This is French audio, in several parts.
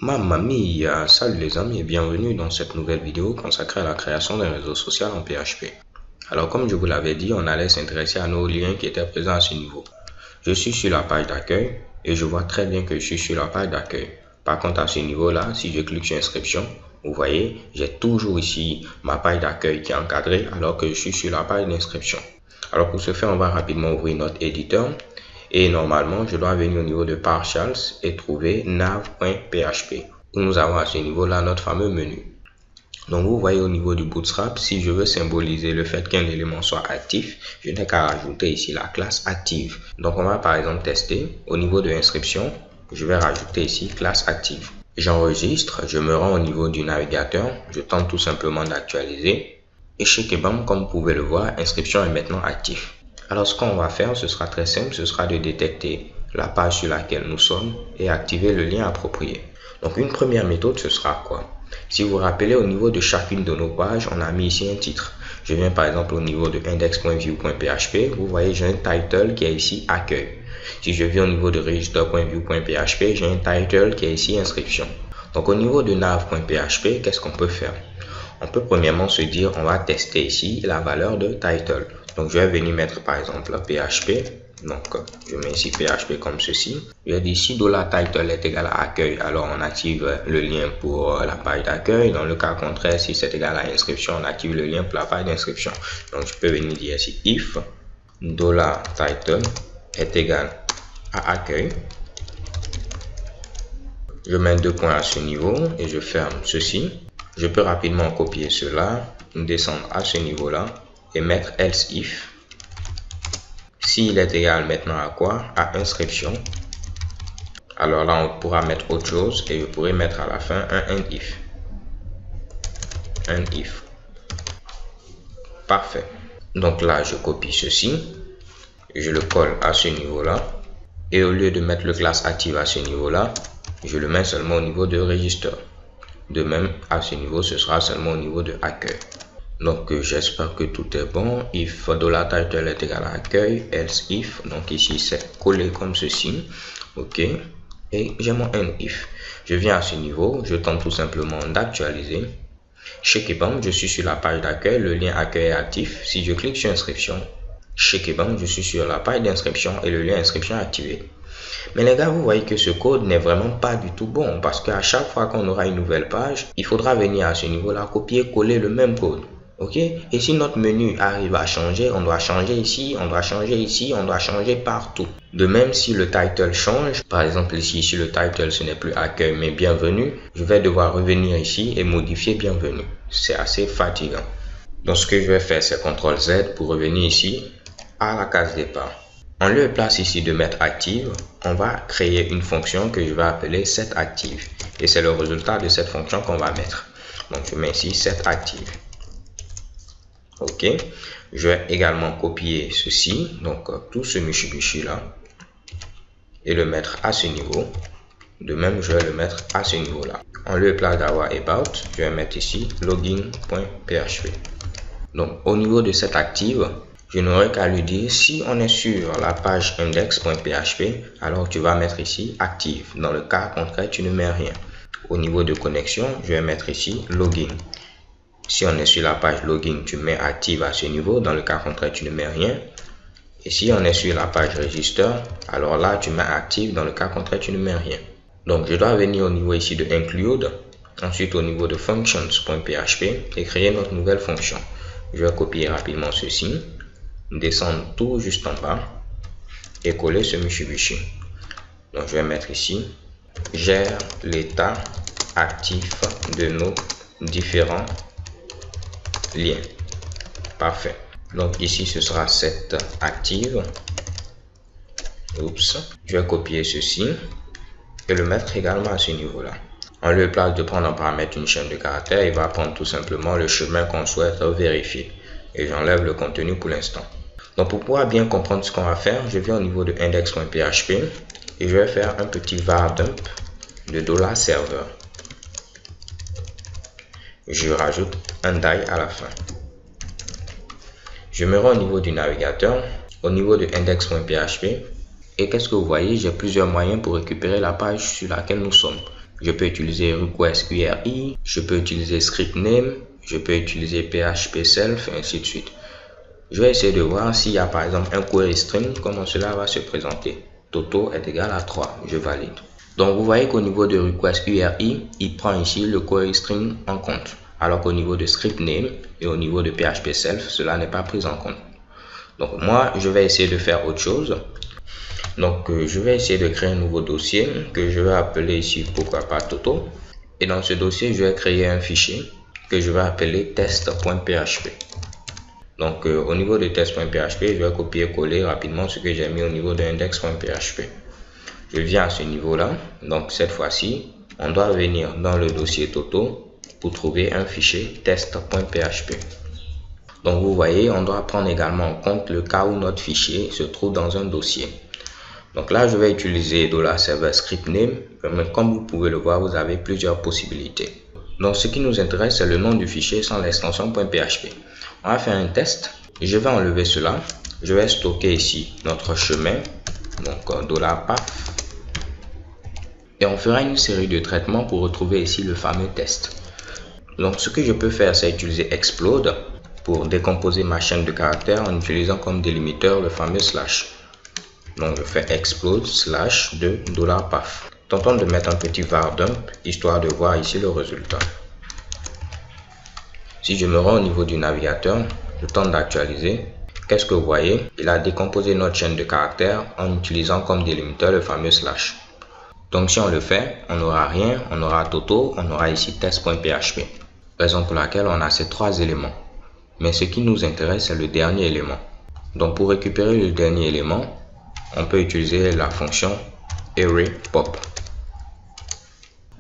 Mamma mia, salut les amis et bienvenue dans cette nouvelle vidéo consacrée à la création d'un réseau social en PHP. Alors comme je vous l'avais dit, on allait s'intéresser à nos liens qui étaient présents à ce niveau. Je suis sur la page d'accueil et je vois très bien que je suis sur la page d'accueil. Par contre à ce niveau-là, si je clique sur inscription, vous voyez, j'ai toujours ici ma page d'accueil qui est encadrée alors que je suis sur la page d'inscription. Alors pour ce faire, on va rapidement ouvrir notre éditeur. Et normalement, je dois venir au niveau de Partials et trouver nav.php où nous avons à ce niveau-là notre fameux menu. Donc, vous voyez au niveau du Bootstrap, si je veux symboliser le fait qu'un élément soit actif, je n'ai qu'à rajouter ici la classe active. Donc, on va par exemple tester au niveau de l'inscription. Je vais rajouter ici classe active. J'enregistre, je me rends au niveau du navigateur, je tente tout simplement d'actualiser. Et chez Kebam, comme vous pouvez le voir, inscription est maintenant active. Alors ce qu'on va faire, ce sera très simple, ce sera de détecter la page sur laquelle nous sommes et activer le lien approprié. Donc une première méthode, ce sera quoi? Si vous vous rappelez, au niveau de chacune de nos pages, on a mis ici un titre. Je viens par exemple au niveau de index.view.php, vous voyez j'ai un title qui est ici accueil. Si je viens au niveau de register.view.php, j'ai un title qui est ici inscription. Donc au niveau de nav.php, qu'est-ce qu'on peut faire? On peut premièrement se dire, on va tester ici la valeur de title. Donc, je vais venir mettre par exemple PHP. Donc, je mets ici PHP comme ceci. Je vais dire si $title est égal à accueil, alors on active le lien pour la page d'accueil. Dans le cas contraire, si c'est égal à inscription, on active le lien pour la page d'inscription. Donc, je peux venir dire ici if $title est égal à accueil. Je mets deux points à ce niveau et je ferme ceci. Je peux rapidement copier cela, descendre à ce niveau-là et mettre else if. S'il est égal maintenant à quoi? À inscription. Alors là, on pourra mettre autre chose et je pourrais mettre à la fin un end if. End if. Parfait. Donc là, je copie ceci. Je le colle à ce niveau-là. Et au lieu de mettre le classe active à ce niveau-là, je le mets seulement au niveau de register. De même, à ce niveau, ce sera seulement au niveau de accueil. Donc, j'espère que tout est bon. If $title est égal à accueil, else if. Donc, ici, c'est collé comme ceci. OK. Et j'ai mon end if. Je viens à ce niveau. Je tente tout simplement d'actualiser. Chez Kebam, je suis sur la page d'accueil. Le lien accueil est actif. Si je clique sur inscription, chez Kebam, je suis sur la page d'inscription et le lien inscription est activé. Mais les gars, vous voyez que ce code n'est vraiment pas du tout bon parce qu'à chaque fois qu'on aura une nouvelle page, il faudra venir à ce niveau-là, copier-coller le même code. OK? Et si notre menu arrive à changer, on doit changer ici, on doit changer ici, on doit changer partout. De même, si le title change, par exemple ici, si le title ce n'est plus accueil mais bienvenue, je vais devoir revenir ici et modifier bienvenue. C'est assez fatigant. Donc ce que je vais faire, c'est CTRL Z pour revenir ici à la case départ. En lieu et place ici de mettre active, on va créer une fonction que je vais appeler setActive. Et c'est le résultat de cette fonction qu'on va mettre. Donc je mets ici setActive. OK. Je vais également copier ceci, donc tout ce Mitsubishi là, et le mettre à ce niveau. De même, je vais le mettre à ce niveau là. En lieu et place d'avoir about, je vais mettre ici login.php. Donc au niveau de setActive, je n'aurai qu'à lui dire si on est sur la page index.php, alors tu vas mettre ici active. Dans le cas contraire, tu ne mets rien. Au niveau de connexion, je vais mettre ici login. Si on est sur la page login, tu mets active à ce niveau. Dans le cas contraire, tu ne mets rien. Et si on est sur la page register, alors là, tu mets active. Dans le cas contraire, tu ne mets rien. Donc, je dois venir au niveau ici de include. Ensuite, au niveau de functions.php et créer notre nouvelle fonction. Je vais copier rapidement ceci. Descendre tout juste en bas et coller ce Mitsubishi. Donc je vais mettre ici gère l'état actif de nos différents liens. Parfait. Donc ici ce sera set active. Oups. Je vais copier ceci et le mettre également à ce niveau là. En lieu et place de prendre en paramètre une chaîne de caractères, il va prendre tout simplement le chemin qu'on souhaite vérifier. Et j'enlève le contenu pour l'instant. Donc pour pouvoir bien comprendre ce qu'on va faire, je viens au niveau de index.php et je vais faire un petit var dump de $serveur. Je rajoute un die à la fin. Je me rends au niveau du navigateur, au niveau de index.php et qu'est-ce que vous voyez? J'ai plusieurs moyens pour récupérer la page sur laquelle nous sommes. Je peux utiliser request URI, je peux utiliser script name, je peux utiliser PHP self et ainsi de suite. Je vais essayer de voir s'il y a par exemple un query string, comment cela va se présenter. Toto est égal à 3, je valide. Donc vous voyez qu'au niveau de request URI, il prend ici le query string en compte. Alors qu'au niveau de script name et au niveau de PHP self, cela n'est pas pris en compte. Donc moi, je vais essayer de faire autre chose. Donc je vais essayer de créer un nouveau dossier que je vais appeler ici, pourquoi pas Toto. Et dans ce dossier, je vais créer un fichier que je vais appeler test.php. Donc au niveau de test.php, je vais copier-coller rapidement ce que j'ai mis au niveau de index.php. Je viens à ce niveau-là. Donc cette fois-ci, on doit venir dans le dossier Toto pour trouver un fichier test.php. Donc vous voyez, on doit prendre également en compte le cas où notre fichier se trouve dans un dossier. Donc là, je vais utiliser $server script name, mais comme vous pouvez le voir, vous avez plusieurs possibilités. Donc ce qui nous intéresse, c'est le nom du fichier sans l'extension .php. On va faire un test. Je vais enlever cela. Je vais stocker ici notre chemin, donc $path. Et on fera une série de traitements pour retrouver ici le fameux test. Donc ce que je peux faire, c'est utiliser explode pour décomposer ma chaîne de caractères en utilisant comme délimiteur le fameux slash. Donc je fais explode slash de $path. Tentons de mettre un petit var dump histoire de voir ici le résultat. Si je me rends au niveau du navigateur, je tente d'actualiser. Qu'est-ce que vous voyez? Il a décomposé notre chaîne de caractères en utilisant comme délimiteur le fameux slash. Donc si on le fait, on n'aura rien, on aura Toto, on aura ici test.php. Raison pour laquelle on a ces trois éléments. Mais ce qui nous intéresse, c'est le dernier élément. Donc pour récupérer le dernier élément, on peut utiliser la fonction array_pop.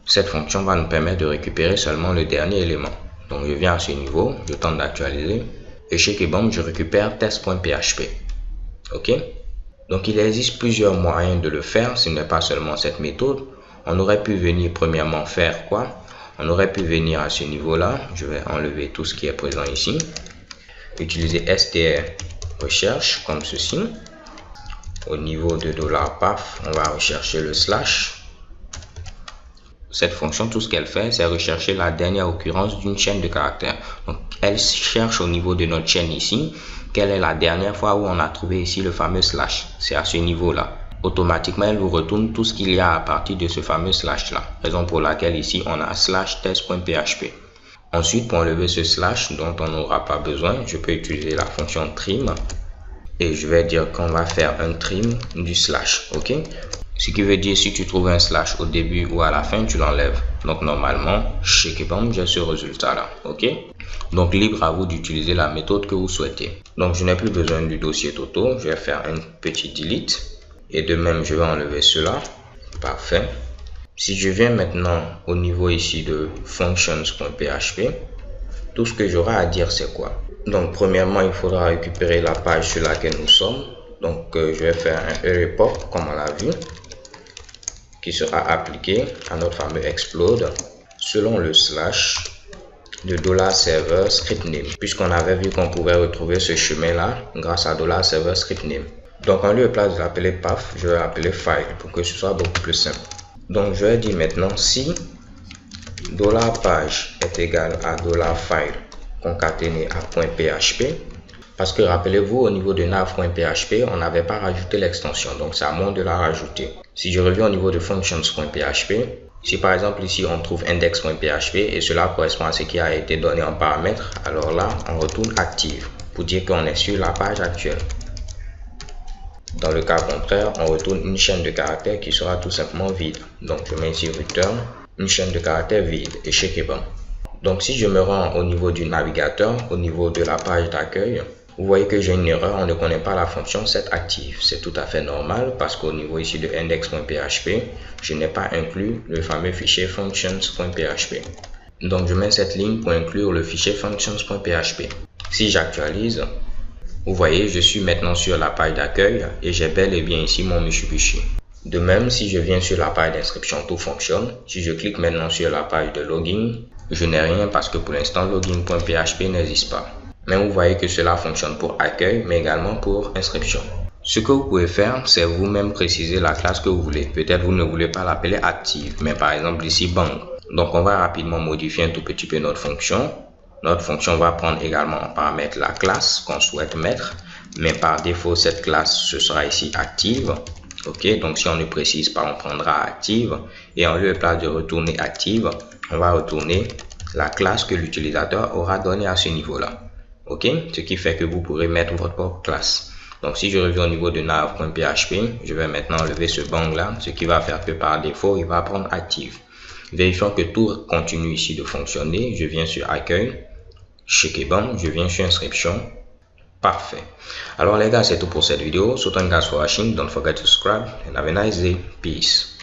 Cette fonction va nous permettre de récupérer seulement le dernier élément. Donc je viens à ce niveau, je tente d'actualiser et chez Kebom, je récupère test.php. Ok? Donc il existe plusieurs moyens de le faire, ce n'est pas seulement cette méthode. On aurait pu venir premièrement faire quoi? On aurait pu venir à ce niveau-là, je vais enlever tout ce qui est présent ici. Utiliser str recherche comme ceci. Au niveau de $path, on va rechercher le slash. Cette fonction, tout ce qu'elle fait, c'est rechercher la dernière occurrence d'une chaîne de caractères. Donc, elle cherche au niveau de notre chaîne ici, quelle est la dernière fois où on a trouvé ici le fameux slash. C'est à ce niveau-là. Automatiquement, elle vous retourne tout ce qu'il y a à partir de ce fameux slash-là. Raison pour laquelle ici, on a slash test.php. Ensuite, pour enlever ce slash dont on n'aura pas besoin, je peux utiliser la fonction trim. Et je vais dire qu'on va faire un trim du slash. Ok? Ce qui veut dire si tu trouves un slash au début ou à la fin, tu l'enlèves. Donc normalement, chez Kebom, j'ai ce résultat-là. Ok? Donc libre à vous d'utiliser la méthode que vous souhaitez. Donc je n'ai plus besoin du dossier Toto. Je vais faire un petit delete. Et de même, je vais enlever cela. Parfait. Si je viens maintenant au niveau ici de functions.php, tout ce que j'aurai à dire, c'est quoi? Donc premièrement, il faudra récupérer la page sur laquelle nous sommes. Donc je vais faire un array_pop comme on l'a vu, qui sera appliqué à notre fameux explode selon le slash de $server script name, puisqu'on avait vu qu'on pouvait retrouver ce chemin là grâce à $server script name. Donc en lieu et place de l'appeler path, je vais appeler file pour que ce soit beaucoup plus simple. Donc je vais dire maintenant si $page est égal à $file concaténé à .php, parce que rappelez-vous, au niveau de nav.php, on n'avait pas rajouté l'extension, donc c'est à moi de la rajouter. Si je reviens au niveau de functions.php, si par exemple ici on trouve index.php et cela correspond à ce qui a été donné en paramètre, alors là on retourne active pour dire qu'on est sur la page actuelle. Dans le cas contraire, on retourne une chaîne de caractères qui sera tout simplement vide. Donc je mets ici return, une chaîne de caractères vide et check est bon. Donc si je me rends au niveau du navigateur, au niveau de la page d'accueil, vous voyez que j'ai une erreur, on ne connaît pas la fonction setActive. C'est tout à fait normal parce qu'au niveau ici de index.php, je n'ai pas inclus le fameux fichier functions.php. Donc je mets cette ligne pour inclure le fichier functions.php. Si j'actualise, vous voyez, je suis maintenant sur la page d'accueil et j'ai bel et bien ici mon Mitsubishi. De même, si je viens sur la page d'inscription, tout fonctionne. Si je clique maintenant sur la page de login, je n'ai rien parce que pour l'instant, login.php n'existe pas. Mais vous voyez que cela fonctionne pour accueil, mais également pour inscription. Ce que vous pouvez faire, c'est vous-même préciser la classe que vous voulez. Peut-être vous ne voulez pas l'appeler active, mais par exemple ici bank. Donc on va rapidement modifier un tout petit peu notre fonction. Notre fonction va prendre également en paramètre la classe qu'on souhaite mettre, mais par défaut cette classe ce sera ici active. Ok, donc si on ne précise pas, on prendra active et en lieu et place de retourner active, on va retourner la classe que l'utilisateur aura donnée à ce niveau-là. Ok, ce qui fait que vous pourrez mettre votre propre classe. Donc si je reviens au niveau de nav.php, je vais maintenant enlever ce bang là, ce qui va faire que par défaut il va prendre active. Vérifions que tout continue ici de fonctionner. Je viens sur accueil, check et bon, je viens sur inscription. Parfait. Alors les gars, c'est tout pour cette vidéo. So thank you guys for watching. Don't forget to subscribe and have a nice day. Peace.